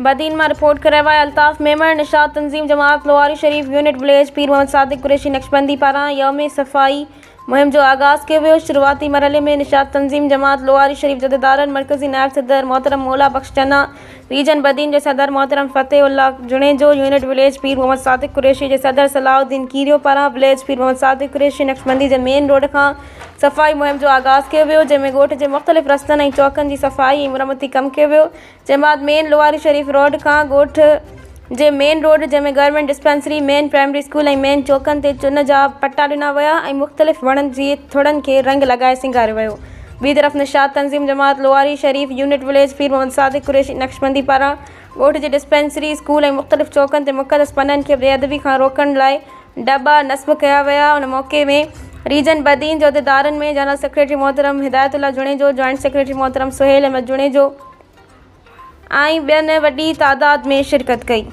बदीन में रिपोर्ट कर रहा है अल्ताफ़ मेमण। निशात तंजीम जमात लोहारी शरीफ यूनिट विलेज पीर मोहम्मद सादिक कुरैशी नक्शबंदी पारां यौम सफ़ाई मुहिम जो आगाज़ किया वियो। शुरुआती मरहले में निशात तंजीम जमात लोहारी शरीफ जदेदारन मरकज़ी नायब सदर मोहतरम मौला बख्श चन्ना, रीजन बदीन जे सदर मोहतरम फ़तेह उल्लाह जुनेजो, यूनिट विलेज पीर मोहम्मद सादिक कुरैशी जे सदर सलाउद्दीन कीरियो पारां विलेज पीर मोहम्मद सादिक कुरैशी नक्शबंदी जे मेन रोड खां सफ़ाई मुहिम जो आगाज़ किया वियो, जंहिंमें ॻोठ जे मुख़्तलिफ़ रस्तनि ऐं चौकनि जी सफ़ाई ऐं मुरमती कमु कयो वियो। जंहिं बाद मेन लोहारी शरीफ रोड खां ॻोठ जे मेन रोड जंहिंमें government dispensary, main primary school ऐं मेन चौकनि ते चुन जा पटा ॾिना विया ऐं मुख़्तलिफ़ वणनि जी थुड़नि खे रंग लॻाए सिंगारियो वियो। ॿी तरफ़ निशात तंज़ीम जमात लोहारी शरीफ यूनिट विलेज पीर मोहम्मद सादिक कुरैशी नक्शबंदी पारां ॻोठ जे डिस्पेंसरी, स्कूल ऐं मुख़्तलिफ़ चौकनि ते मुक़दस पननि खे बेअदबी खां रोकण लाइ डबा नस्ब कया विया। उन मौक़े में रीजन बदीन जे उहिदेदारनि में जनरल सेक्रेटरी मोहतरम हिदायतुल्लाह जुनेजो, जॉइंट सेक्रेटरी मोहतरम सुहेल अहमद जुनेजो ऐं ॿियनि वॾी तादाद में शिरकत कई।